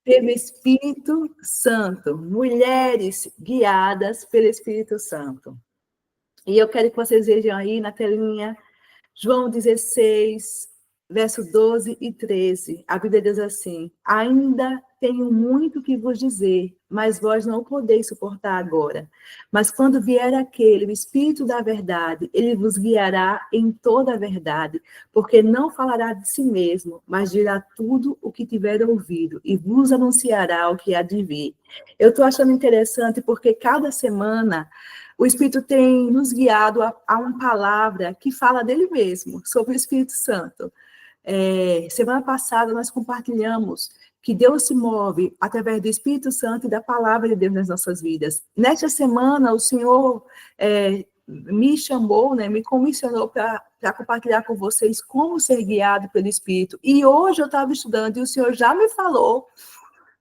pelo Espírito Santo. Mulheres guiadas pelo Espírito Santo. E eu quero que vocês vejam aí na telinha, João 16, verso 12 e 13. A Bíblia diz assim: ainda tenho muito que vos dizer, mas vós não podeis suportar agora. Mas quando vier aquele, o Espírito da verdade, ele vos guiará em toda a verdade, porque não falará de si mesmo, mas dirá tudo o que tiver ouvido, e vos anunciará o que há de vir. Eu estou achando interessante, porque cada semana o Espírito tem nos guiado a uma palavra que fala dele mesmo, sobre o Espírito Santo. Semana passada nós compartilhamos que Deus se move através do Espírito Santo e da palavra de Deus nas nossas vidas. Nesta semana, o Senhor me chamou, me comissionou para compartilhar com vocês como ser guiado pelo Espírito. E hoje eu estava estudando e o Senhor já me falou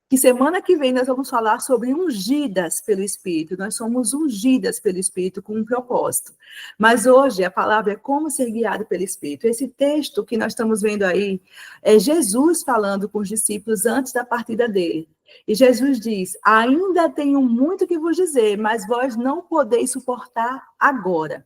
que semana que vem nós vamos falar sobre ungidas pelo Espírito. Nós somos ungidas pelo Espírito com um propósito. Mas hoje a palavra é como ser guiado pelo Espírito. Esse texto que nós estamos vendo aí é Jesus falando com os discípulos antes da partida dele. E Jesus diz: ainda tenho muito que vos dizer, mas vós não podeis suportar agora.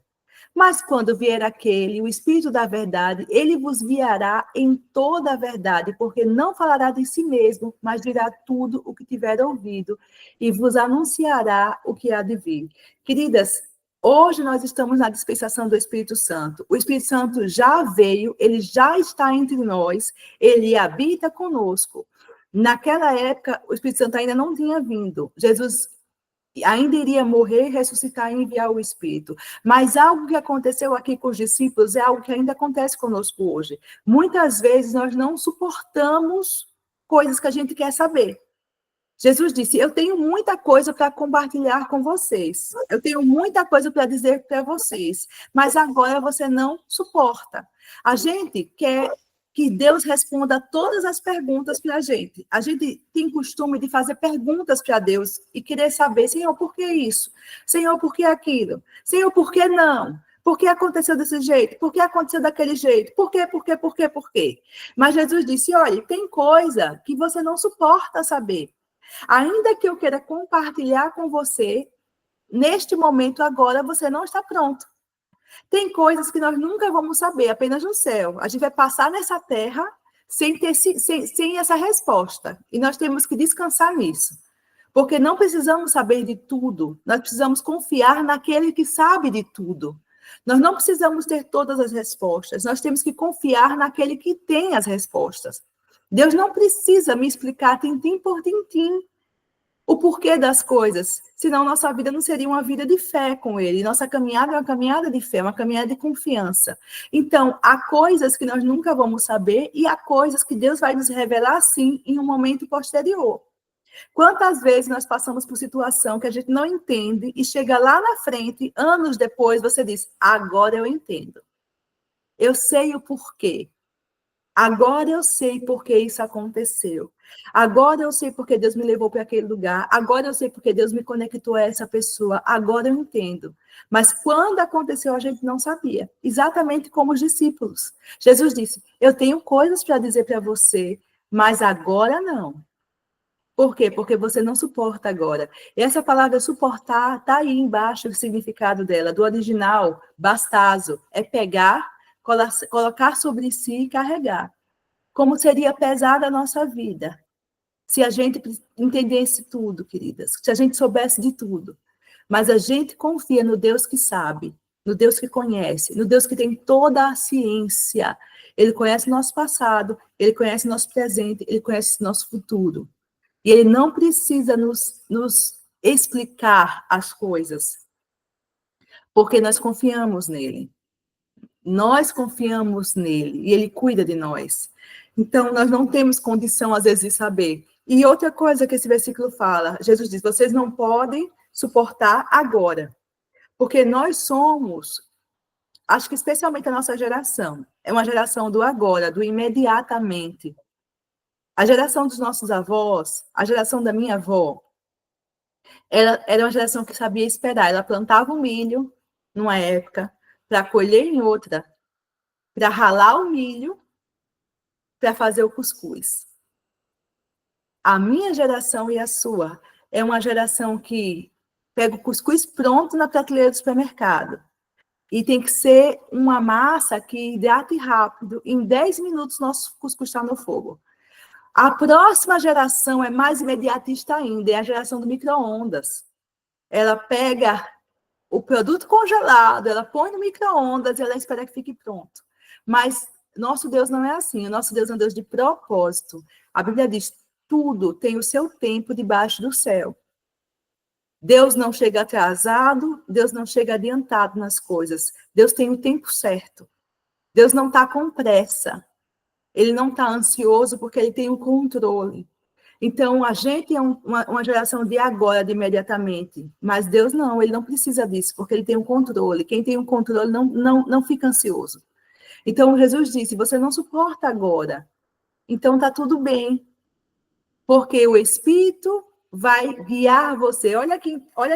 Mas quando vier aquele, o Espírito da verdade, ele vos guiará em toda a verdade, porque não falará de si mesmo, mas dirá tudo o que tiver ouvido e vos anunciará o que há de vir. Queridas, hoje nós estamos na dispensação do Espírito Santo. O Espírito Santo já veio, ele já está entre nós, ele habita conosco. Naquela época, o Espírito Santo ainda não tinha vindo. Jesus ainda iria morrer, ressuscitar e enviar o Espírito. Mas algo que aconteceu aqui com os discípulos é algo que ainda acontece conosco hoje. Muitas vezes nós não suportamos coisas que a gente quer saber. Jesus disse: eu tenho muita coisa para compartilhar com vocês. Eu tenho muita coisa para dizer para vocês. Mas agora você não suporta. A gente quer que Deus responda todas as perguntas para a gente. A gente tem costume de fazer perguntas para Deus e querer saber: Senhor, por que isso? Senhor, por que aquilo? Senhor, por que não? Por que aconteceu desse jeito? Por que aconteceu daquele jeito? Por quê? Por quê? Por quê? Por quê? Mas Jesus disse: olha, tem coisa que você não suporta saber. Ainda que eu queira compartilhar com você, neste momento agora você não está pronto. Tem coisas que nós nunca vamos saber, apenas no céu. A gente vai passar nessa terra sem essa resposta. E nós temos que descansar nisso. Porque não precisamos saber de tudo. Nós precisamos confiar naquele que sabe de tudo. Nós não precisamos ter todas as respostas. Nós temos que confiar naquele que tem as respostas. Deus não precisa me explicar tintim por tintim o porquê das coisas, senão nossa vida não seria uma vida de fé com ele. Nossa caminhada é uma caminhada de fé, uma caminhada de confiança. Então, há coisas que nós nunca vamos saber e há coisas que Deus vai nos revelar, sim, em um momento posterior. Quantas vezes nós passamos por situação que a gente não entende e chega lá na frente, anos depois, você diz: agora eu entendo. Eu sei o porquê. Agora eu sei por que isso aconteceu. Agora eu sei porque Deus me levou para aquele lugar. Agora eu sei porque Deus me conectou a essa pessoa. Agora eu entendo. Mas quando aconteceu, a gente não sabia. Exatamente como os discípulos. Jesus disse: eu tenho coisas para dizer para você, mas agora não. Por quê? Porque você não suporta agora. E essa palavra suportar está aí embaixo o significado dela. Do original, bastazo, é pegar, colocar sobre si e carregar. Como seria pesada a nossa vida se a gente entendesse tudo, queridas, se a gente soubesse de tudo. Mas a gente confia no Deus que sabe, no Deus que conhece, no Deus que tem toda a ciência. Ele conhece nosso passado, ele conhece nosso presente, ele conhece nosso futuro. E ele não precisa nos explicar as coisas, porque nós confiamos nele. Nós confiamos nele e ele cuida de nós. Então, nós não temos condição, às vezes, de saber. E outra coisa que esse versículo fala, Jesus diz: vocês não podem suportar agora. Porque nós somos, acho que especialmente a nossa geração, é uma geração do agora, do imediatamente. A geração dos nossos avós, a geração da minha avó, ela era uma geração que sabia esperar. Ela plantava o milho numa época, para colher em outra, para ralar o milho, para fazer o cuscuz. A minha geração e a sua é uma geração que pega o cuscuz pronto na prateleira do supermercado. E tem que ser uma massa que hidrate rápido. Em 10 minutos, nosso cuscuz está no fogo. A próxima geração é mais imediatista ainda, é a geração do micro-ondas. Ela pega o produto congelado, ela põe no micro-ondas e ela espera que fique pronto. Mas nosso Deus não é assim. O nosso Deus é um Deus de propósito. A Bíblia diz, tudo tem o seu tempo debaixo do céu. Deus não chega atrasado, Deus não chega adiantado nas coisas. Deus tem o tempo certo. Deus não está com pressa. Ele não está ansioso porque ele tem o controle. Então, a gente é uma geração de agora, de imediatamente. Mas Deus não, ele não precisa disso, porque ele tem o controle. Quem tem o controle não fica ansioso. Então, Jesus disse, você não suporta agora. Então, está tudo bem. Porque o Espírito vai guiar você. Olha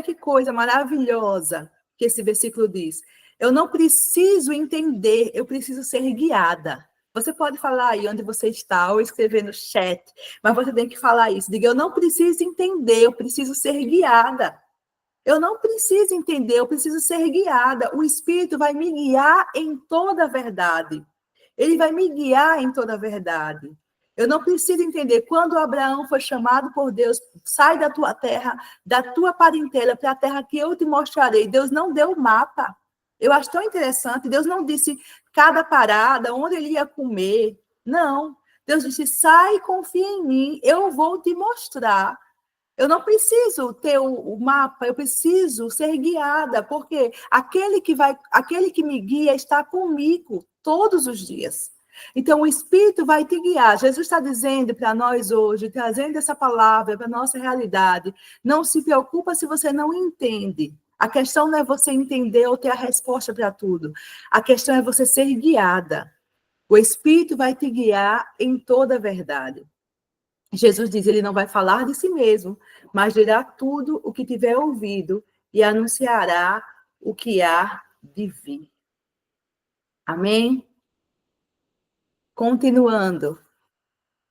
que coisa maravilhosa que esse versículo diz. Eu não preciso entender, eu preciso ser guiada. Você pode falar aí onde você está, ou escrever no chat, mas você tem que falar isso. Diga, eu não preciso entender, eu preciso ser guiada. Eu não preciso entender, eu preciso ser guiada. O Espírito vai me guiar em toda a verdade. Ele vai me guiar em toda a verdade. Eu não preciso entender. Quando Abraão foi chamado por Deus, sai da tua terra, da tua parentela, para a terra que eu te mostrarei. Deus não deu o mapa. Eu acho tão interessante. Deus não disse cada parada, onde ele ia comer. Não. Deus disse, sai e confia em mim. Eu vou te mostrar. Eu não preciso ter o mapa, eu preciso ser guiada, porque aquele que me guia está comigo todos os dias. Então, o Espírito vai te guiar. Jesus está dizendo para nós hoje, trazendo essa palavra para a nossa realidade. Não se preocupa se você não entende. A questão não é você entender ou ter a resposta para tudo. A questão é você ser guiada. O Espírito vai te guiar em toda a verdade. Jesus diz, ele não vai falar de si mesmo, mas dirá tudo o que tiver ouvido e anunciará o que há de vir. Amém? Continuando.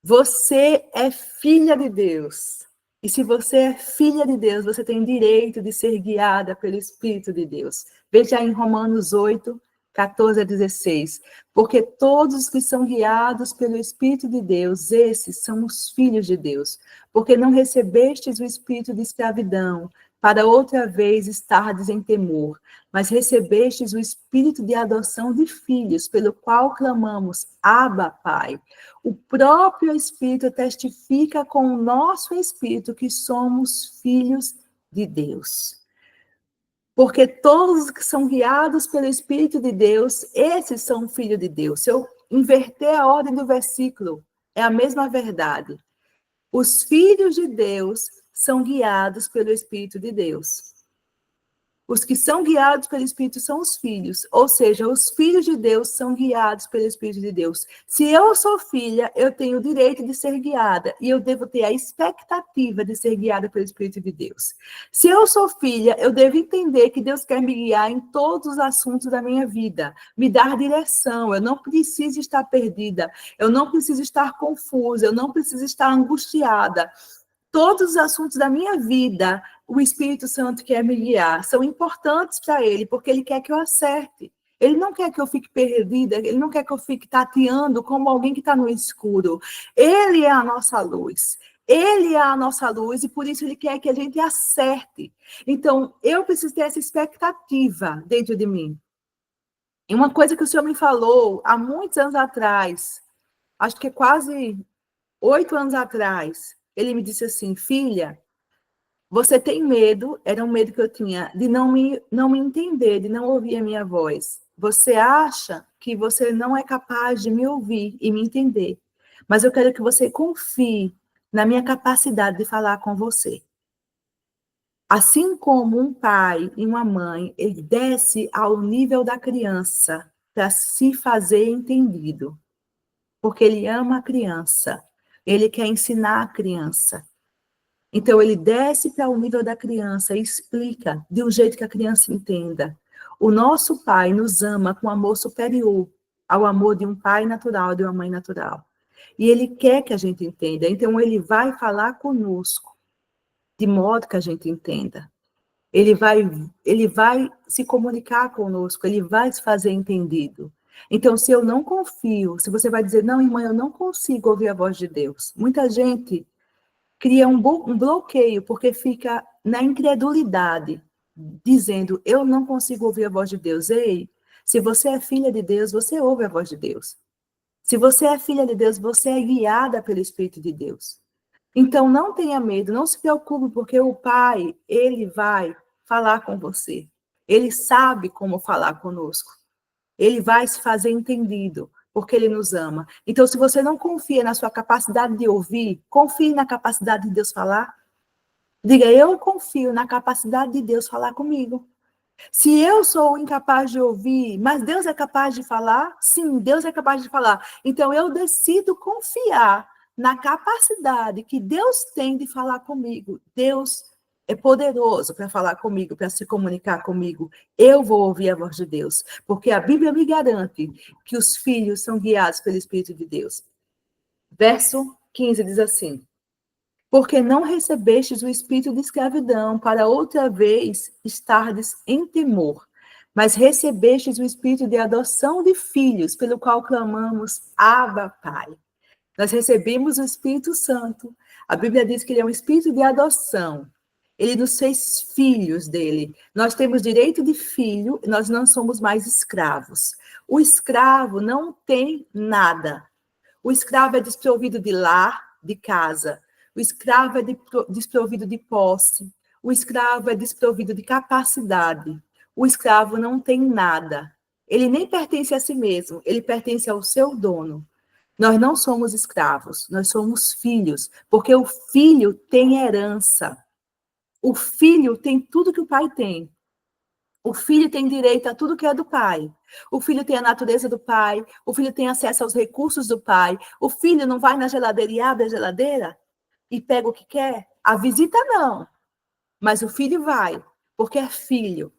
Você é filha de Deus. E se você é filha de Deus, você tem direito de ser guiada pelo Espírito de Deus. Veja em Romanos 8, 14 a 16. Porque todos os que são guiados pelo Espírito de Deus, esses são os filhos de Deus. Porque não recebestes o espírito de escravidão, para outra vez estardes em temor, mas recebestes o espírito de adoção de filhos, pelo qual clamamos, Abba, Pai. O próprio Espírito testifica com o nosso espírito que somos filhos de Deus. Porque todos que são guiados pelo Espírito de Deus, esses são filhos de Deus. Se eu inverter a ordem do versículo, é a mesma verdade. Os filhos de Deus são guiados pelo Espírito de Deus. Os que são guiados pelo Espírito são os filhos, ou seja, os filhos de Deus são guiados pelo Espírito de Deus. Se eu sou filha, eu tenho o direito de ser guiada, e eu devo ter a expectativa de ser guiada pelo Espírito de Deus. Se eu sou filha, eu devo entender que Deus quer me guiar em todos os assuntos da minha vida, me dar direção, eu não preciso estar perdida, eu não preciso estar confusa, eu não preciso estar angustiada. Todos os assuntos da minha vida, o Espírito Santo quer me guiar, são importantes para ele, porque ele quer que eu acerte. Ele não quer que eu fique perdida, ele não quer que eu fique tateando como alguém que está no escuro. Ele é a nossa luz. Ele é a nossa luz e por isso ele quer que a gente acerte. Então, eu preciso ter essa expectativa dentro de mim. E uma coisa que o Senhor me falou há muitos anos atrás, acho que quase 8 anos atrás, ele me disse assim, filha, você tem medo, era um medo que eu tinha, de não me entender, de não ouvir a minha voz. Você acha que você não é capaz de me ouvir e me entender. Mas eu quero que você confie na minha capacidade de falar com você. Assim como um pai e uma mãe, ele desce ao nível da criança para se fazer entendido. Porque ele ama a criança. Ele quer ensinar a criança. Então, ele desce para o nível da criança e explica de um jeito que a criança entenda. O nosso pai nos ama com amor superior ao amor de um pai natural, de uma mãe natural. E Ele quer que a gente entenda. Então, Ele vai falar conosco, de modo que a gente entenda. Ele vai se comunicar conosco, Ele vai se fazer entendido. Então, se eu não confio, se você vai dizer, não, irmã, eu não consigo ouvir a voz de Deus. Muita gente cria um bloqueio, porque fica na incredulidade, dizendo, eu não consigo ouvir a voz de Deus. Ei, se você é filha de Deus, você ouve a voz de Deus. Se você é filha de Deus, você é guiada pelo Espírito de Deus. Então, não tenha medo, não se preocupe, porque o Pai, Ele vai falar com você. Ele sabe como falar conosco. Ele vai se fazer entendido, porque Ele nos ama. Então, se você não confia na sua capacidade de ouvir, confie na capacidade de Deus falar. Diga, eu confio na capacidade de Deus falar comigo. Se eu sou incapaz de ouvir, mas Deus é capaz de falar? Sim, Deus é capaz de falar. Então, eu decido confiar na capacidade que Deus tem de falar comigo. Deus é poderoso para falar comigo, para se comunicar comigo. Eu vou ouvir a voz de Deus, porque a Bíblia me garante que os filhos são guiados pelo Espírito de Deus. Verso 15 diz assim: porque não recebestes o espírito de escravidão, para outra vez estardes em temor, mas recebestes o espírito de adoção de filhos, pelo qual clamamos, Abba, Pai. Nós recebemos o Espírito Santo. A Bíblia diz que ele é um espírito de adoção. Ele nos fez filhos dele. Nós temos direito de filho, nós não somos mais escravos. O escravo não tem nada. O escravo é desprovido de lar, de casa. O escravo é desprovido de posse. O escravo é desprovido de capacidade. O escravo não tem nada. Ele nem pertence a si mesmo, ele pertence ao seu dono. Nós não somos escravos, nós somos filhos, porque o filho tem herança. O filho tem tudo que o pai tem. O filho tem direito a tudo que é do pai. O filho tem a natureza do pai. O filho tem acesso aos recursos do pai. O filho não vai na geladeira e abre a geladeira e pega o que quer. A visita não. Mas o filho vai, porque é filho.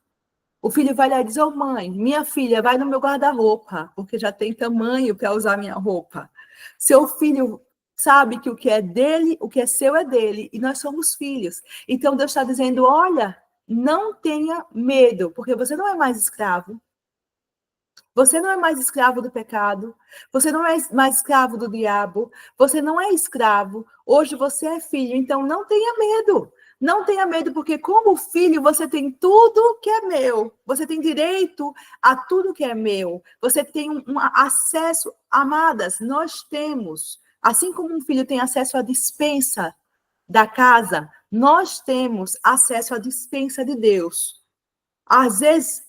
O filho vai lá e diz, ô mãe, minha filha, vai no meu guarda-roupa, porque já tem tamanho para usar minha roupa. Seu filho sabe que o que é dele, o que é seu é dele, e nós somos filhos. Então Deus está dizendo, olha, não tenha medo, porque você não é mais escravo. Você não é mais escravo do pecado. Você não é mais escravo do diabo. Você não é escravo. Hoje você é filho. Então não tenha medo. Não tenha medo, porque como filho você tem tudo que é meu. Você tem direito a tudo que é meu. Você tem um acesso. Amadas, nós temos. Assim como um filho tem acesso à despensa da casa, nós temos acesso à despensa de Deus. Às vezes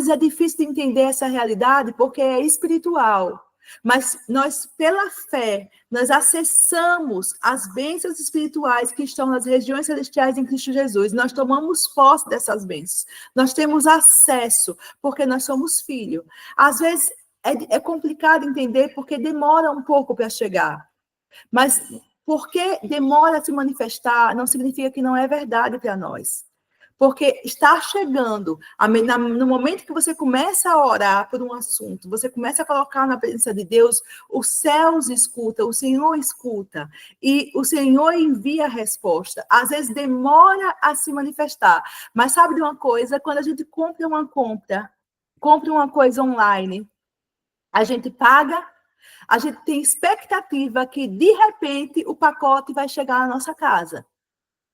é difícil de entender essa realidade porque é espiritual. Mas nós, pela fé, nós acessamos as bênçãos espirituais que estão nas regiões celestiais em Cristo Jesus. Nós tomamos posse dessas bênçãos. Nós temos acesso porque nós somos filhos. Às vezes é complicado entender porque demora um pouco para chegar. Mas porque demora a se manifestar, não significa que não é verdade para nós. Porque está chegando, no momento que você começa a orar por um assunto, você começa a colocar na presença de Deus, os céus escutam, o Senhor escuta, e o Senhor envia a resposta. Às vezes demora a se manifestar, mas sabe de uma coisa? Quando a gente compra uma coisa online, a gente paga, a gente tem expectativa que, de repente, o pacote vai chegar na nossa casa.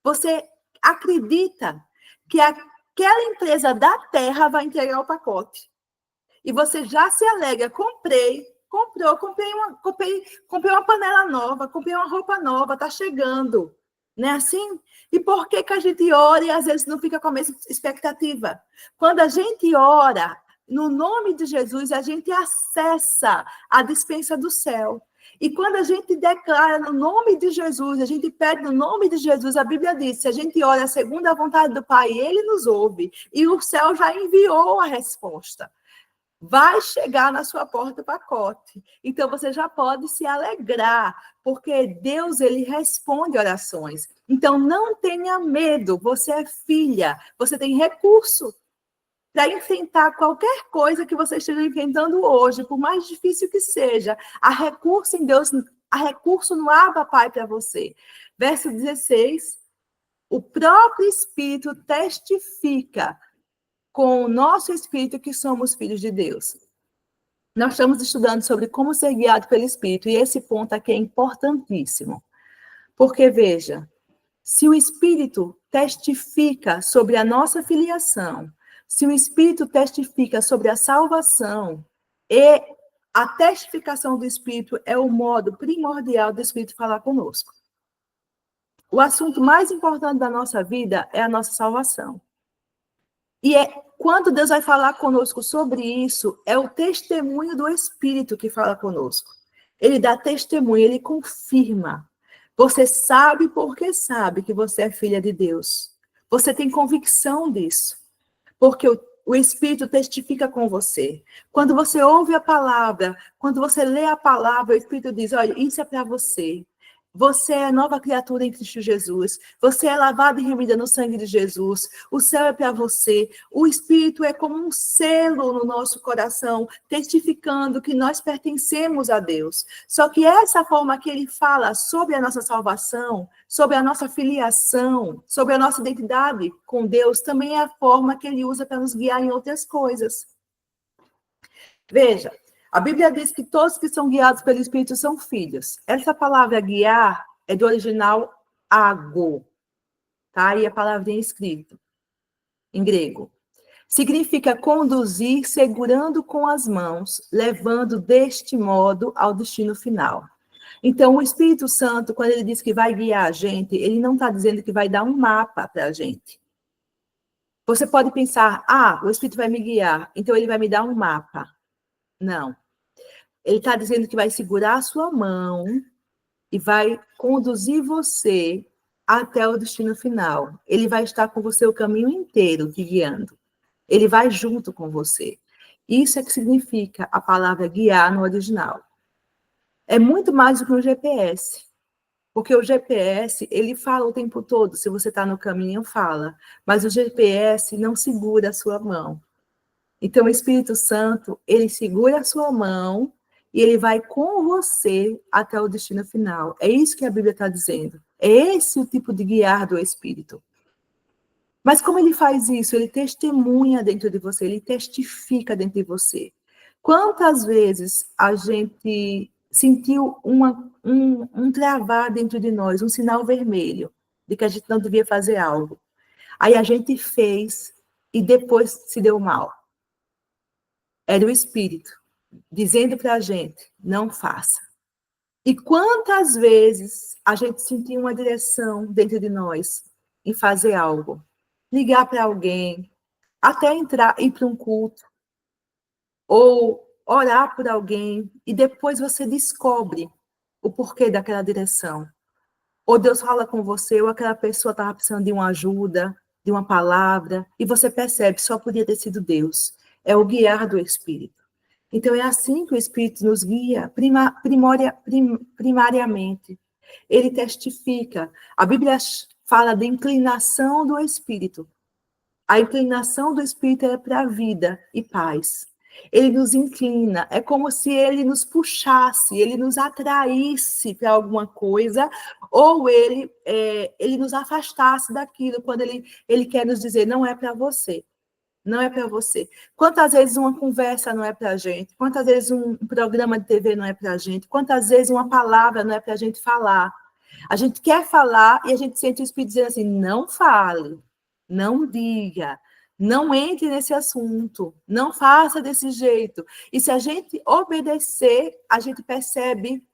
Você acredita que aquela empresa da terra vai entregar o pacote. E você já se alegra, comprei uma panela nova, comprei uma roupa nova, está chegando. Não é assim? E por que a gente ora e às vezes não fica com a mesma expectativa? Quando a gente ora, no nome de Jesus, a gente acessa a despensa do céu. E quando a gente declara no nome de Jesus, a gente pede no nome de Jesus, a Bíblia diz, se a gente ora segundo a vontade do Pai, Ele nos ouve. E o céu já enviou a resposta. Vai chegar na sua porta o pacote. Então, você já pode se alegrar, porque Deus, Ele responde orações. Então, não tenha medo, você é filha, você tem recurso para enfrentar qualquer coisa que você esteja enfrentando hoje, por mais difícil que seja. Há recurso em Deus há recurso no Abba Pai para você. Verso 16, o próprio Espírito testifica com o nosso Espírito que somos filhos de Deus. Nós estamos estudando sobre como ser guiado pelo Espírito, e esse ponto aqui é importantíssimo. Porque, veja, se o Espírito testifica sobre a nossa filiação, se o Espírito testifica sobre a salvação, e a testificação do Espírito é o modo primordial do Espírito falar conosco. O assunto mais importante da nossa vida é a nossa salvação. E quando Deus vai falar conosco sobre isso, é o testemunho do Espírito que fala conosco. Ele dá testemunho, ele confirma. Você sabe porque sabe que você é filha de Deus. Você tem convicção disso. Porque o Espírito testifica com você. Quando você ouve a palavra, quando você lê a palavra, o Espírito diz, olha, isso é para você. Você é nova criatura em Cristo Jesus. Você é lavado e remida no sangue de Jesus. O céu é para você. O Espírito é como um selo no nosso coração, testificando que nós pertencemos a Deus. Só que essa forma que ele fala sobre a nossa salvação, sobre a nossa filiação, sobre a nossa identidade com Deus, também é a forma que ele usa para nos guiar em outras coisas. Veja, a Bíblia diz que todos que são guiados pelo Espírito são filhos. Essa palavra guiar é do original ago, tá? E a palavra em escrito, em grego. Significa conduzir segurando com as mãos, levando deste modo ao destino final. Então, o Espírito Santo, quando ele diz que vai guiar a gente, ele não está dizendo que vai dar um mapa para a gente. Você pode pensar, o Espírito vai me guiar, então ele vai me dar um mapa. Não. Ele está dizendo que vai segurar a sua mão e vai conduzir você até o destino final. Ele vai estar com você o caminho inteiro, te guiando. Ele vai junto com você. Isso é que significa a palavra guiar no original. É muito mais do que um GPS. Porque o GPS, ele fala o tempo todo. Se você está no caminho, fala. Mas o GPS não segura a sua mão. Então, o Espírito Santo, ele segura a sua mão e ele vai com você até o destino final. É isso que a Bíblia está dizendo. É esse o tipo de guiar do Espírito. Mas como ele faz isso? Ele testemunha dentro de você, ele testifica dentro de você. Quantas vezes a gente sentiu um travar dentro de nós, um sinal vermelho, de que a gente não devia fazer algo. Aí a gente fez e depois se deu mal. Era o Espírito dizendo para a gente, não faça. E quantas vezes a gente sentiu uma direção dentro de nós em fazer algo, ligar para alguém, até ir para um culto, ou orar por alguém, e depois você descobre o porquê daquela direção. Ou Deus fala com você, ou aquela pessoa estava precisando de uma ajuda, de uma palavra, e você percebe, só podia ter sido Deus. É o guiar do Espírito. Então, é assim que o Espírito nos guia, primariamente. Ele testifica. A Bíblia fala de inclinação do Espírito. A inclinação do Espírito é para a vida e paz. Ele nos inclina, é como se ele nos puxasse, ele nos atraísse para alguma coisa, ou ele nos afastasse daquilo, quando ele quer nos dizer, não é para você. Não é para você. Quantas vezes uma conversa não é para a gente? Quantas vezes um programa de TV não é para a gente? Quantas vezes uma palavra não é para a gente falar? A gente quer falar e a gente sente o Espírito dizendo assim, não fale, não diga, não entre nesse assunto, não faça desse jeito. E se a gente obedecer, a gente percebe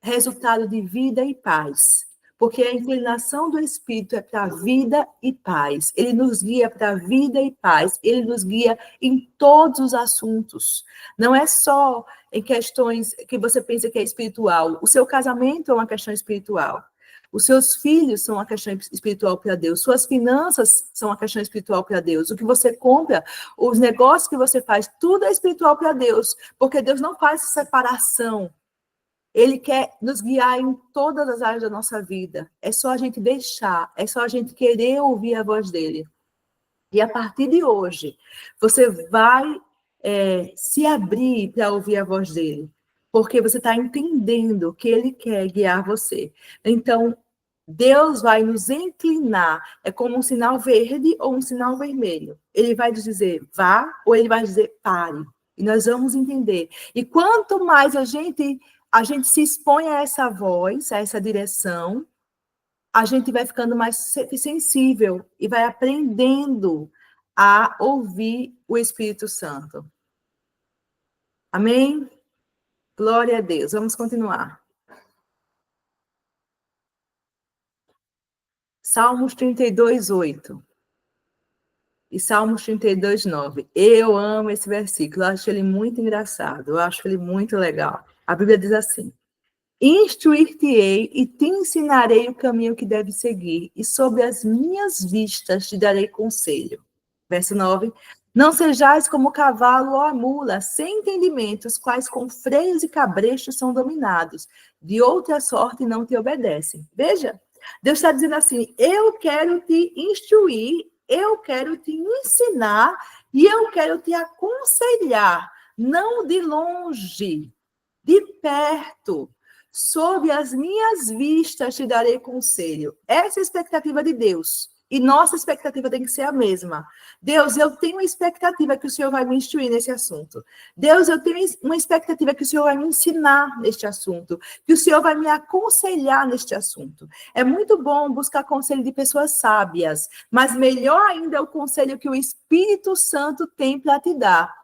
resultado de vida e paz. Porque a inclinação do Espírito é para vida e paz. Ele nos guia para vida e paz. Ele nos guia em todos os assuntos. Não é só em questões que você pensa que é espiritual. O seu casamento é uma questão espiritual. Os seus filhos são uma questão espiritual para Deus. Suas finanças são uma questão espiritual para Deus. O que você compra, os negócios que você faz, tudo é espiritual para Deus. Porque Deus não faz separação. Ele quer nos guiar em todas as áreas da nossa vida. É só a gente deixar, é só a gente querer ouvir a voz dele. E a partir de hoje, você vai se abrir para ouvir a voz dele. porque você está entendendo que Ele quer guiar você. Então, Deus vai nos inclinar, é como um sinal verde ou um sinal vermelho. Ele vai dizer vá ou ele vai dizer pare. E nós vamos entender. E quanto mais a gente se expõe a essa voz, a essa direção, a gente vai ficando mais sensível e vai aprendendo a ouvir o Espírito Santo. Amém? Glória a Deus. Vamos continuar. Salmos 32, 8. E Salmos 32, 9. Eu amo esse versículo, eu acho ele muito engraçado, eu acho ele muito legal. A Bíblia diz assim: instruir-te-ei e te ensinarei o caminho que deve seguir, e sobre as minhas vistas te darei conselho. Verso 9. Não sejais como o cavalo ou a mula, sem entendimento, os quais com freios e cabrechos são dominados. De outra sorte não te obedecem. Veja, Deus está dizendo assim: eu quero te instruir, eu quero te ensinar e eu quero te aconselhar, não de longe, de perto. Sob as minhas vistas te darei conselho. Essa é a expectativa de Deus. E nossa expectativa tem que ser a mesma. Deus, eu tenho uma expectativa que o Senhor vai me instruir nesse assunto. Deus, eu tenho uma expectativa que o Senhor vai me ensinar neste assunto, que o Senhor vai me aconselhar neste assunto. É muito bom buscar conselho de pessoas sábias, mas melhor ainda é o conselho que o Espírito Santo tem para te dar.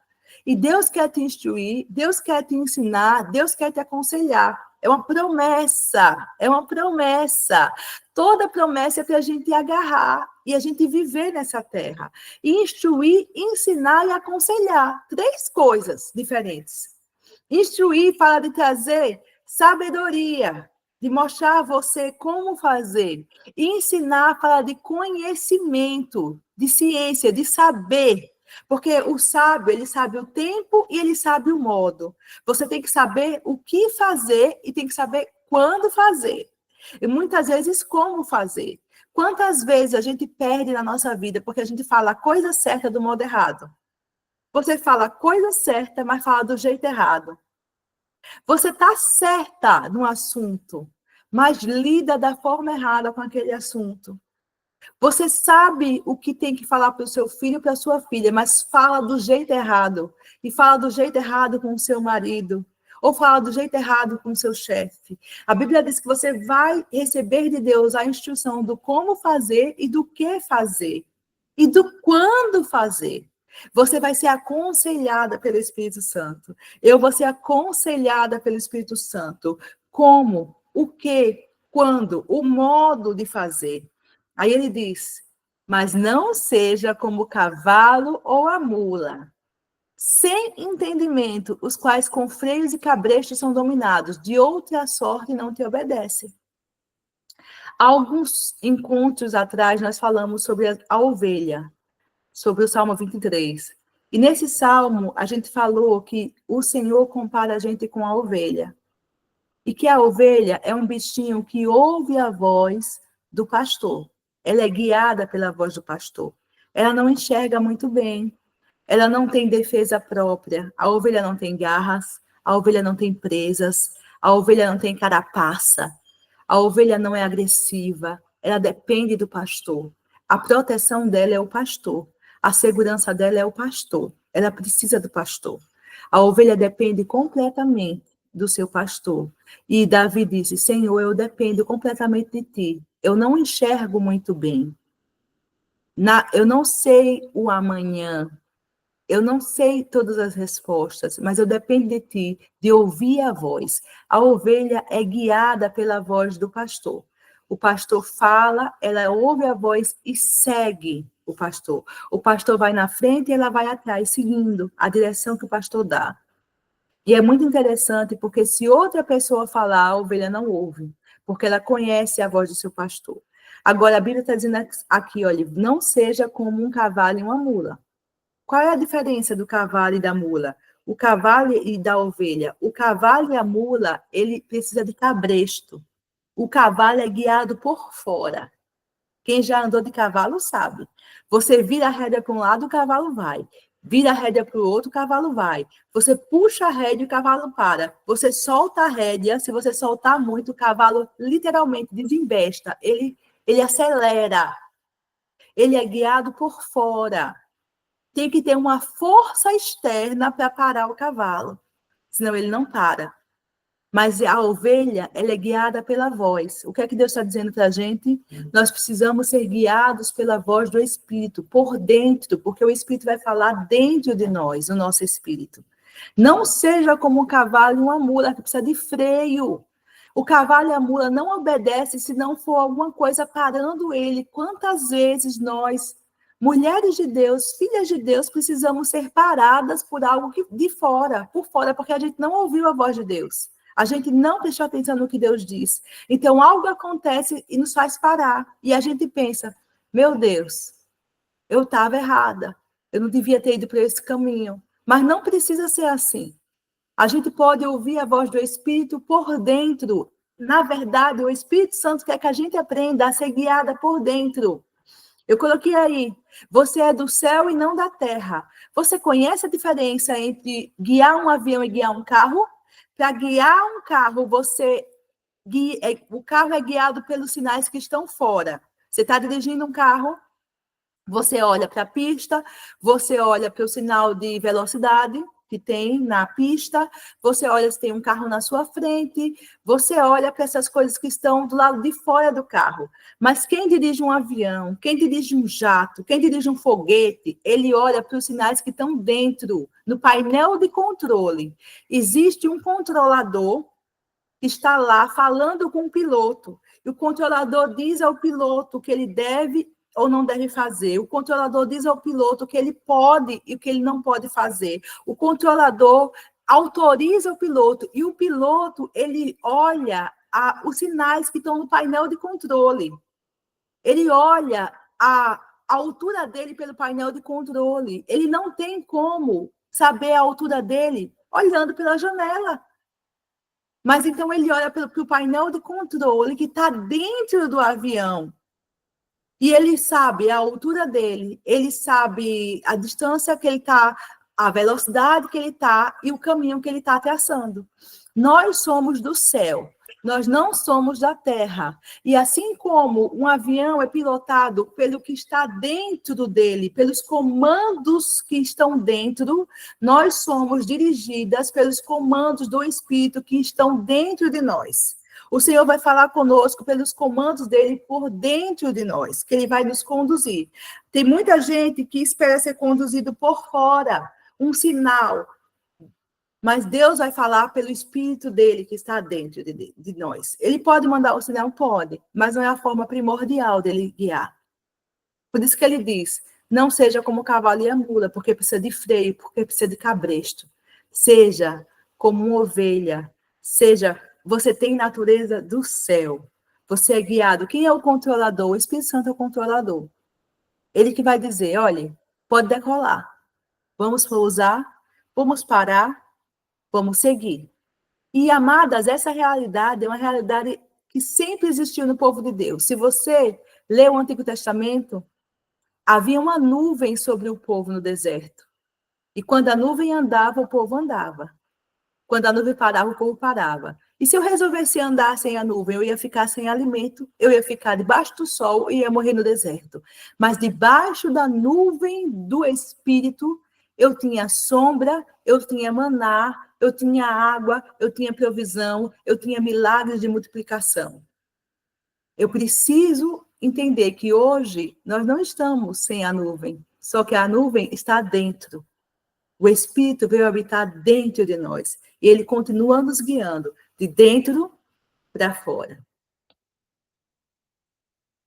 E Deus quer te instruir, Deus quer te ensinar, Deus quer te aconselhar. É uma promessa, é uma promessa. Toda promessa é para a gente agarrar e a gente viver nessa terra. Instruir, ensinar e aconselhar. 3 coisas diferentes. Instruir fala de trazer sabedoria, de mostrar a você como fazer. E ensinar fala de conhecimento, de ciência, de saber. Porque o sábio, ele sabe o tempo e ele sabe o modo. Você tem que saber o que fazer e tem que saber quando fazer. E muitas vezes como fazer. Quantas vezes a gente perde na nossa vida porque a gente fala a coisa certa do modo errado? Você fala a coisa certa, mas fala do jeito errado. Você está certa no assunto, mas lida da forma errada com aquele assunto. Você sabe o que tem que falar para o seu filho e para a sua filha, mas fala do jeito errado. E fala do jeito errado com o seu marido. Ou fala do jeito errado com o seu chefe. A Bíblia diz que você vai receber de Deus a instrução do como fazer e do que fazer. E do quando fazer. Você vai ser aconselhada pelo Espírito Santo. Eu vou ser aconselhada pelo Espírito Santo. Como, o que, quando, o modo de fazer. Aí ele diz, mas não seja como o cavalo ou a mula, sem entendimento, os quais com freios e cabrechos são dominados, de outra sorte não te obedecem. Há alguns encontros atrás, nós falamos sobre a ovelha, sobre o Salmo 23. E nesse salmo, a gente falou que o Senhor compara a gente com a ovelha. E que a ovelha é um bichinho que ouve a voz do pastor. Ela é guiada pela voz do pastor. Ela não enxerga muito bem. Ela não tem defesa própria. A ovelha não tem garras. A ovelha não tem presas. A ovelha não tem carapaça. A ovelha não é agressiva. Ela depende do pastor. A proteção dela é o pastor. A segurança dela é o pastor. Ela precisa do pastor. A ovelha depende completamente do seu pastor. E Davi disse, Senhor, eu dependo completamente de ti. Eu não enxergo muito bem. Eu não sei o amanhã. Eu não sei todas as respostas, mas eu dependo de ti, de ouvir a voz. A ovelha é guiada pela voz do pastor. O pastor fala, ela ouve a voz e segue o pastor. O pastor vai na frente e ela vai atrás, seguindo a direção que o pastor dá. E é muito interessante, porque se outra pessoa falar, a ovelha não ouve, porque ela conhece a voz do seu pastor. Agora, a Bíblia está dizendo aqui, olha, não seja como um cavalo e uma mula. Qual é a diferença do cavalo e da mula? O cavalo e da ovelha. O cavalo e a mula, ele precisa de cabresto. O cavalo é guiado por fora. Quem já andou de cavalo sabe. Você vira a rédea para um lado, o cavalo vai. vira a rédea para o outro, o cavalo vai. Você puxa a rédea e o cavalo para. Você solta a rédea, se você soltar muito, o cavalo literalmente desembesta. Ele acelera. Ele é guiado por fora. Tem que ter uma força externa para parar o cavalo. Senão ele não para. Mas a ovelha, ela é guiada pela voz. O que é que Deus está dizendo para a gente? Nós precisamos ser guiados pela voz do Espírito, por dentro, porque o Espírito vai falar dentro de nós, o nosso Espírito. Não seja como um cavalo e uma mula, que precisa de freio. O cavalo e a mula não obedecem se não for alguma coisa parando ele. Quantas vezes nós, mulheres de Deus, filhas de Deus, precisamos ser paradas por algo de fora, por fora, porque a gente não ouviu a voz de Deus. A gente não prestou atenção no que Deus diz. Então, algo acontece e nos faz parar. E a gente pensa, meu Deus, eu estava errada. Eu não devia ter ido por esse caminho. Mas não precisa ser assim. A gente pode ouvir a voz do Espírito por dentro. Na verdade, o Espírito Santo quer que a gente aprenda a ser guiada por dentro. Eu coloquei aí, você é do céu e não da terra. Você conhece a diferença entre guiar um avião e guiar um carro? Para guiar um carro, o carro é guiado pelos sinais que estão fora. Você está dirigindo um carro, você olha para a pista, você olha para o sinal de velocidade que tem na pista, você olha se tem um carro na sua frente, você olha para essas coisas que estão do lado de fora do carro. Mas quem dirige um avião, quem dirige um jato, quem dirige um foguete, ele olha para os sinais que estão dentro, no painel de controle. Existe um controlador que está lá falando com o piloto, e o controlador diz ao piloto que ele deve ou não deve fazer. O controlador diz ao piloto o que ele pode e o que ele não pode fazer. O controlador autoriza o piloto e o piloto, ele olha os sinais que estão no painel de controle. Ele olha a altura dele pelo painel de controle. Ele não tem como saber a altura dele olhando pela janela. Mas então ele olha para o painel de controle que está dentro do avião. E ele sabe a altura dele, ele sabe a distância que ele está, a velocidade que ele está e o caminho que ele está traçando. Nós somos do céu, nós não somos da terra. E assim como um avião é pilotado pelo que está dentro dele, pelos comandos que estão dentro, nós somos dirigidas pelos comandos do Espírito que estão dentro de nós. O Senhor vai falar conosco pelos comandos dele por dentro de nós, que ele vai nos conduzir. Tem muita gente que espera ser conduzido por fora, um sinal. Mas Deus vai falar pelo Espírito dele que está dentro de nós. Ele pode mandar o sinal? Pode, mas não é a forma primordial dele guiar. Por isso que ele diz, não seja como o cavalo e a mula, porque precisa de freio, porque precisa de cabresto. Seja como uma ovelha, você tem natureza do céu. Você é guiado. Quem é o controlador? O Espírito Santo é o controlador. Ele que vai dizer, olha, pode decolar. Vamos pousar, vamos parar, vamos seguir. E, amadas, essa realidade é uma realidade que sempre existiu no povo de Deus. Se você lê o Antigo Testamento, havia uma nuvem sobre o povo no deserto. E quando a nuvem andava, o povo andava. Quando a nuvem parava, o povo parava. E se eu resolvesse andar sem a nuvem, eu ia ficar sem alimento, eu ia ficar debaixo do sol e ia morrer no deserto. Mas debaixo da nuvem do Espírito, eu tinha sombra, eu tinha maná, eu tinha água, eu tinha provisão, eu tinha milagres de multiplicação. Eu preciso entender que hoje nós não estamos sem a nuvem, só que a nuvem está dentro. O Espírito veio habitar dentro de nós. E ele continua nos guiando de dentro para fora.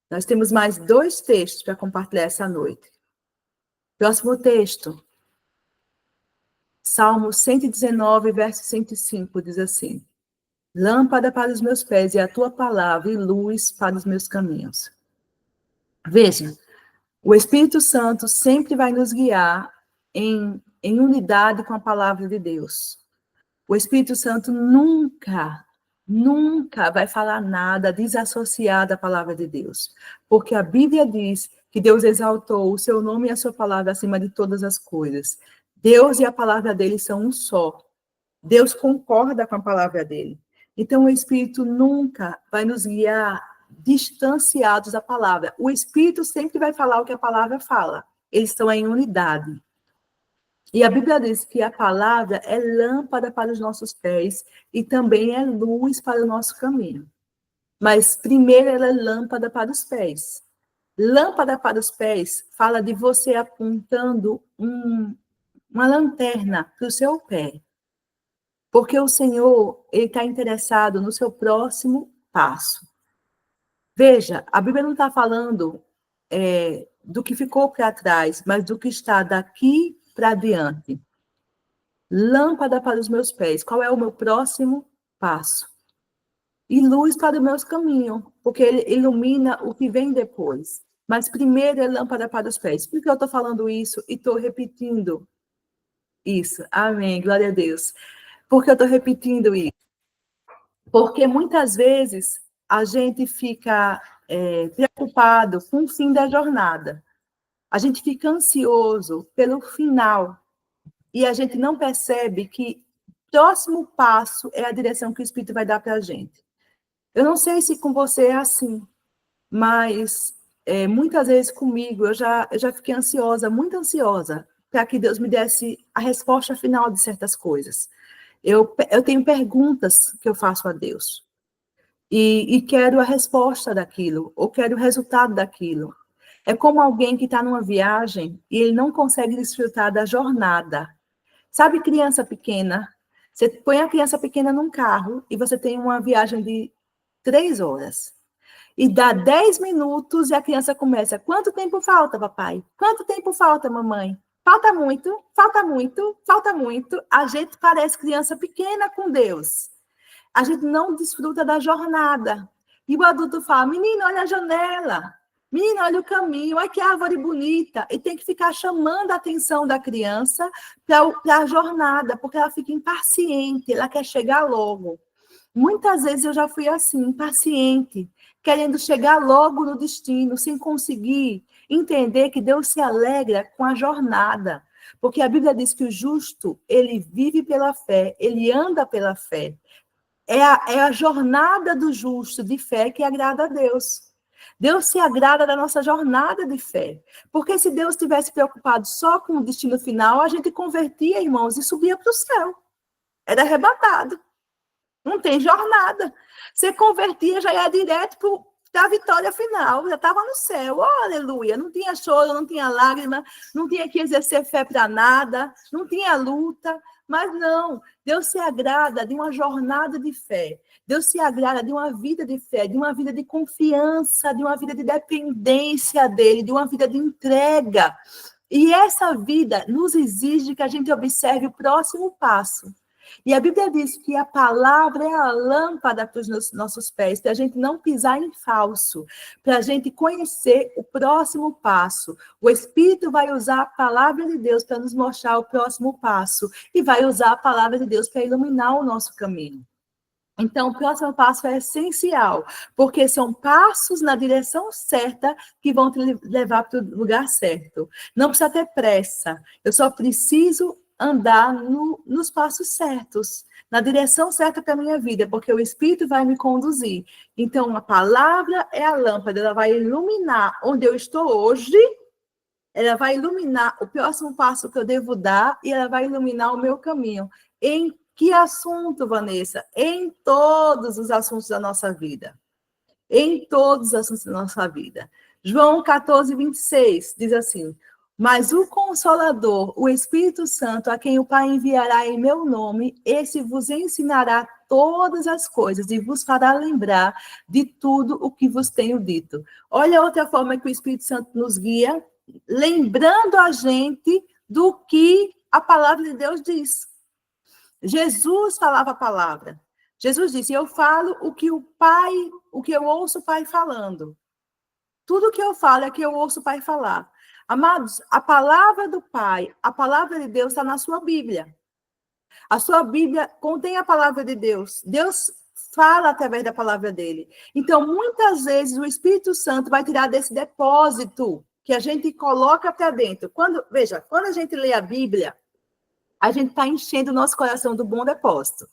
Nós temos mais 2 textos para compartilhar essa noite. Próximo texto. Salmo 119, verso 105, diz assim. Lâmpada para os meus pés é a tua palavra e luz para os meus caminhos. Veja, o Espírito Santo sempre vai nos guiar em unidade com a palavra de Deus. O Espírito Santo nunca vai falar nada desassociado da palavra de Deus. Porque a Bíblia diz que Deus exaltou o seu nome e a sua palavra acima de todas as coisas. Deus e a palavra dele são um só. Deus concorda com a palavra dele. Então, o Espírito nunca vai nos guiar distanciados da palavra. O Espírito sempre vai falar o que a palavra fala. Eles estão em unidade. E a Bíblia diz que a palavra é lâmpada para os nossos pés e também é luz para o nosso caminho. Mas primeiro ela é lâmpada para os pés. Lâmpada para os pés fala de você apontando uma lanterna para o seu pé. Porque o Senhor, ele está interessado no seu próximo passo. Veja, a Bíblia não está falando do que ficou para trás, mas do que está daqui para diante. Lâmpada para os meus pés. Qual é o meu próximo passo? E luz para o meu caminho, porque ele ilumina o que vem depois. Mas primeiro é lâmpada para os pés. Por que eu estou falando isso e estou repetindo isso? Amém, glória a Deus. Por que eu estou repetindo isso? Porque muitas vezes a gente fica preocupado com o fim da jornada. A gente fica ansioso pelo final. E a gente não percebe que o próximo passo é a direção que o Espírito vai dar para a gente. Eu não sei se com você é assim, mas muitas vezes comigo eu já fiquei ansiosa, muito ansiosa, para que Deus me desse a resposta final de certas coisas. Eu tenho perguntas que eu faço a Deus. E quero a resposta daquilo, ou quero o resultado daquilo. É como alguém que está numa viagem e ele não consegue desfrutar da jornada. Sabe criança pequena? Você põe a criança pequena num carro e você tem uma viagem de 3 horas. E dá 10 minutos e a criança começa. Quanto tempo falta, papai? Quanto tempo falta, mamãe? Falta muito, falta muito, falta muito. A gente parece criança pequena com Deus. A gente não desfruta da jornada. E o adulto fala, menino, olha a janela. Menino, olha o caminho, olha que árvore bonita. E tem que ficar chamando a atenção da criança para a jornada, porque ela fica impaciente, ela quer chegar logo. Muitas vezes eu já fui assim, impaciente, querendo chegar logo no destino, sem conseguir entender que Deus se alegra com a jornada. Porque a Bíblia diz que o justo, ele vive pela fé, ele anda pela fé. É a jornada do justo de fé que agrada a Deus. Deus se agrada da nossa jornada de fé. Porque se Deus estivesse preocupado só com o destino final, a gente convertia, irmãos, e subia para o céu. Era arrebatado. Não tem jornada. Você convertia, já ia direto para a vitória final. Já estava no céu. Oh, aleluia. Não tinha choro, não tinha lágrima, não tinha que exercer fé para nada, não tinha luta. Mas não, Deus se agrada de uma jornada de fé. Deus se agrada de uma vida de fé, de uma vida de confiança, de uma vida de dependência dele, de uma vida de entrega. E essa vida nos exige que a gente observe o próximo passo. E a Bíblia diz que a palavra é a lâmpada para os nossos pés, para a gente não pisar em falso, para a gente conhecer o próximo passo. O Espírito vai usar a palavra de Deus para nos mostrar o próximo passo e vai usar a palavra de Deus para iluminar o nosso caminho. Então, o próximo passo é essencial, porque são passos na direção certa que vão te levar para o lugar certo. Não precisa ter pressa, eu só preciso andar nos passos certos, na direção certa para a minha vida, porque o Espírito vai me conduzir. Então, a palavra é a lâmpada, ela vai iluminar onde eu estou hoje, ela vai iluminar o próximo passo que eu devo dar e ela vai iluminar o meu caminho. Em que assunto, Vanessa? Em todos os assuntos da nossa vida. Em todos os assuntos da nossa vida. João 14, 26 diz assim: mas o Consolador, o Espírito Santo, a quem o Pai enviará em meu nome, esse vos ensinará todas as coisas e vos fará lembrar de tudo o que vos tenho dito. Olha outra forma que o Espírito Santo nos guia, lembrando a gente do que a palavra de Deus diz. Jesus falava a palavra. Jesus disse, eu falo o que eu ouço o Pai falando. Tudo que eu falo é que eu ouço o Pai falar. Amados, a palavra do Pai, a palavra de Deus está na sua Bíblia. A sua Bíblia contém a palavra de Deus. Deus fala através da palavra dele. Então, muitas vezes, o Espírito Santo vai tirar desse depósito que a gente coloca para dentro. Veja, quando a gente lê a Bíblia, a gente está enchendo o nosso coração do bom depósito,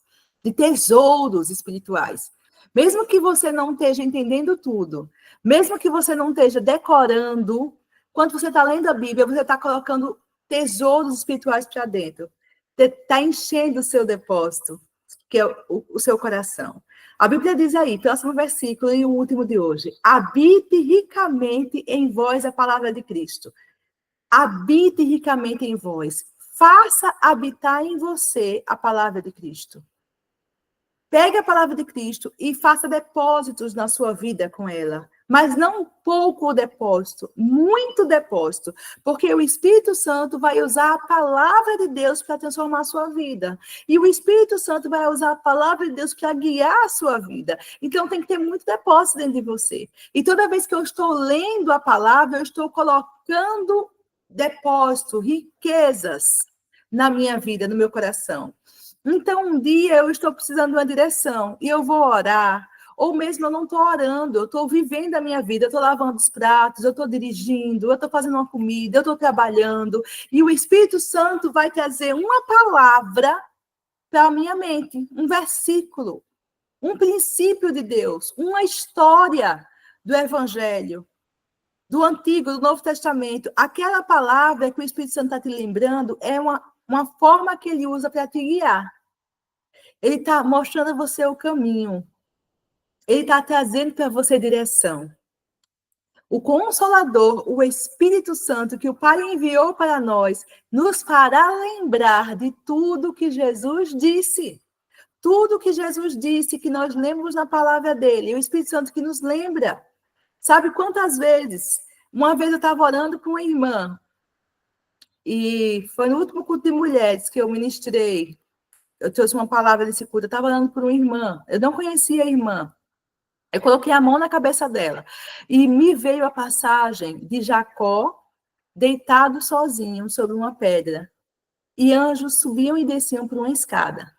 de tesouros espirituais. Mesmo que você não esteja entendendo tudo, mesmo que você não esteja decorando, quando você está lendo a Bíblia, você está colocando tesouros espirituais para dentro. Está enchendo o seu depósito, que é o seu coração. A Bíblia diz aí, próximo versículo e o último de hoje: habite ricamente em vós a palavra de Cristo. Habite ricamente em vós. Faça habitar em você a palavra de Cristo. Pegue a palavra de Cristo e faça depósitos na sua vida com ela. Mas não pouco depósito, muito depósito. Porque o Espírito Santo vai usar a palavra de Deus para transformar a sua vida. E o Espírito Santo vai usar a palavra de Deus para guiar a sua vida. Então tem que ter muito depósito dentro de você. E toda vez que eu estou lendo a palavra, eu estou colocando depósito, riquezas na minha vida, no meu coração. Então, um dia eu estou precisando de uma direção e eu vou orar, ou mesmo eu não estou orando, eu estou vivendo a minha vida, eu estou lavando os pratos, eu estou dirigindo, eu estou fazendo uma comida, eu estou trabalhando, e o Espírito Santo vai trazer uma palavra para a minha mente, um versículo, um princípio de Deus, uma história do Evangelho, do Antigo, do Novo Testamento. Aquela palavra que o Espírito Santo está te lembrando é uma forma que ele usa para te guiar. Ele está mostrando a você o caminho. Ele está trazendo para você direção. O Consolador, o Espírito Santo, que o Pai enviou para nós, nos fará lembrar de tudo que Jesus disse. Tudo que Jesus disse, que nós lemos na palavra dele. O Espírito Santo que nos lembra. Sabe quantas vezes? Uma vez eu estava orando com uma irmã, e foi no último culto de mulheres que eu ministrei. Eu trouxe uma palavra desse culto. Eu estava orando por uma irmã. Eu não conhecia a irmã. Eu coloquei a mão na cabeça dela. E me veio a passagem de Jacó deitado sozinho sobre uma pedra. E anjos subiam e desciam por uma escada.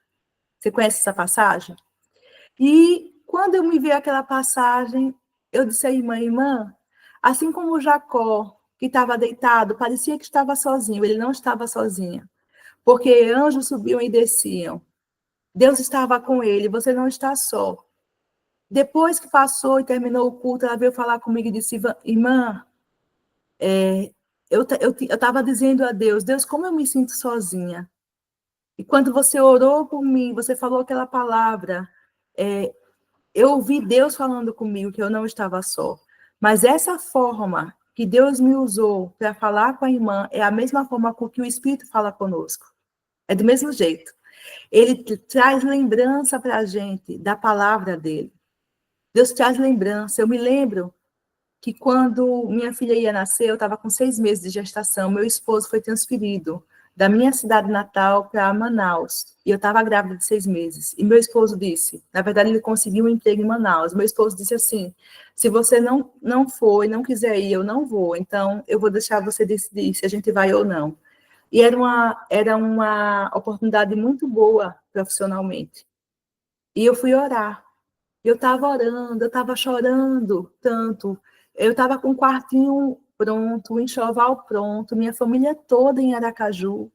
Você conhece essa passagem? E quando eu me vi aquela passagem, eu disse à irmã, assim como Jacó, que estava deitado, parecia que estava sozinho, ele não estava sozinho. Porque anjos subiam e desciam. Deus estava com ele, você não está só. Depois que passou e terminou o culto, ela veio falar comigo e disse, irmã, eu estava dizendo a Deus, como eu me sinto sozinha? E quando você orou por mim, você falou aquela palavra, eu ouvi Deus falando comigo que eu não estava só. Mas essa forma que Deus me usou para falar com a irmã é a mesma forma com que o Espírito fala conosco. É do mesmo jeito. Ele traz lembrança para a gente da palavra dele. Deus traz lembrança. Eu me lembro que quando minha filha ia nascer, eu estava com 6 meses de gestação, meu esposo foi transferido da minha cidade natal para Manaus. E eu estava grávida de 6 meses. E meu esposo disse, na verdade ele conseguiu um emprego em Manaus. Meu esposo disse assim, se você não for e não quiser ir, eu não vou. Então, eu vou deixar você decidir se a gente vai ou não. E era uma oportunidade muito boa profissionalmente. E eu fui orar. Eu estava orando, eu estava chorando tanto. Eu estava com o quartinho pronto, o enxoval pronto, minha família toda em Aracaju.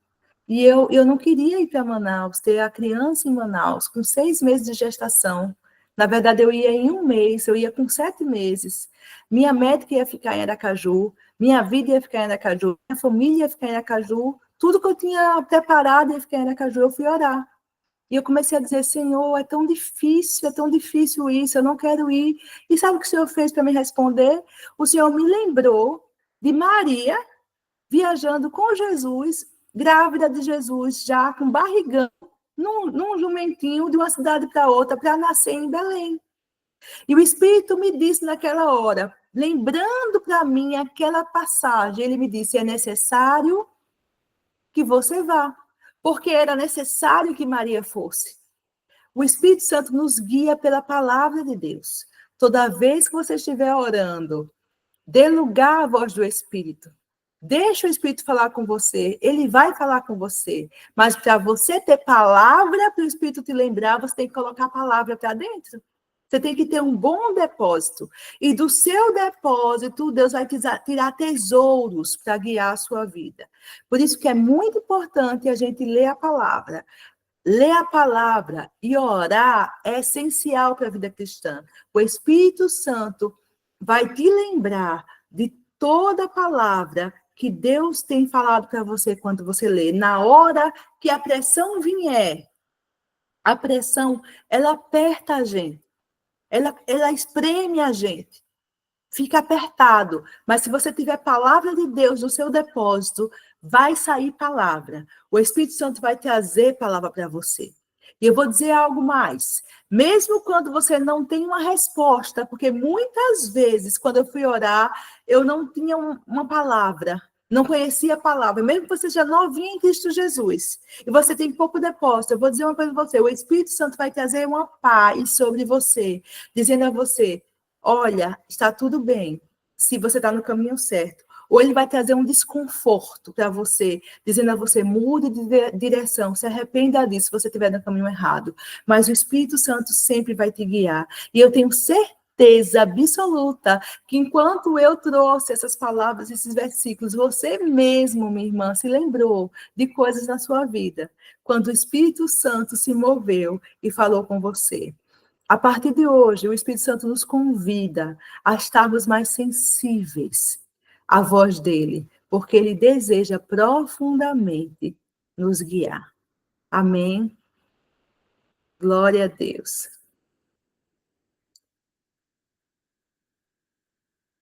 E eu não queria ir para Manaus, ter a criança em Manaus, com 6 meses de gestação. Na verdade, eu ia em 1 mês, eu ia com 7 meses. Minha médica ia ficar em Aracaju, minha vida ia ficar em Aracaju, minha família ia ficar em Aracaju, tudo que eu tinha preparado ia ficar em Aracaju, eu fui orar. E eu comecei a dizer, Senhor, é tão difícil isso, eu não quero ir. E sabe o que o Senhor fez para me responder? O Senhor me lembrou de Maria, viajando com Jesus, grávida de Jesus, já com barrigão, num jumentinho de uma cidade para outra, para nascer em Belém. E o Espírito me disse naquela hora, lembrando para mim aquela passagem, ele me disse, é necessário que você vá. Porque era necessário que Maria fosse. O Espírito Santo nos guia pela palavra de Deus. Toda vez que você estiver orando, dê lugar à voz do Espírito. Deixa o Espírito falar com você. Ele vai falar com você. Mas para você ter palavra, para o Espírito te lembrar, você tem que colocar a palavra para dentro. Você tem que ter um bom depósito. E do seu depósito, Deus vai tirar tesouros para guiar a sua vida. Por isso que é muito importante a gente ler a palavra. Ler a palavra e orar é essencial para a vida cristã. O Espírito Santo vai te lembrar de toda a palavra que Deus tem falado para você quando você lê. Na hora que a pressão vier, a pressão, ela aperta a gente. Ela espreme a gente. Fica apertado. Mas se você tiver palavra de Deus no seu depósito, vai sair palavra. O Espírito Santo vai trazer palavra para você. E eu vou dizer algo mais. Mesmo quando você não tem uma resposta, porque muitas vezes, quando eu fui orar, eu não tinha uma palavra, não conhecia a palavra, mesmo que você seja novinha em Cristo Jesus, e você tem pouco depósito, eu vou dizer uma coisa para você, o Espírito Santo vai trazer uma paz sobre você, dizendo a você, olha, está tudo bem, se você está no caminho certo. Ou ele vai trazer um desconforto para você, dizendo a você, mude de direção, se arrependa disso se você estiver no caminho errado. Mas o Espírito Santo sempre vai te guiar. E eu tenho certeza absoluta que enquanto eu trouxe essas palavras, esses versículos, você mesmo, minha irmã, se lembrou de coisas na sua vida, quando o Espírito Santo se moveu e falou com você. A partir de hoje, o Espírito Santo nos convida a estarmos mais sensíveis à voz dele, porque ele deseja profundamente nos guiar. Amém? Glória a Deus.